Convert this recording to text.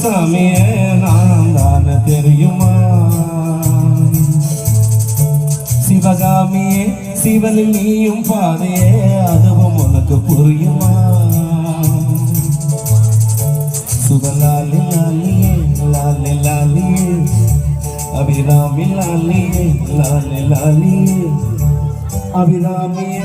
சாமியே நான் தானே தெரியுமா சிவகாமியே சிவனில் நீயும் பாதையே அதுவும் உனக்கு புரியுமா சுபலாலி லாலியே லாலி லாலியே அபிராமி லாலியே லாலி லாலியே அபிராமியே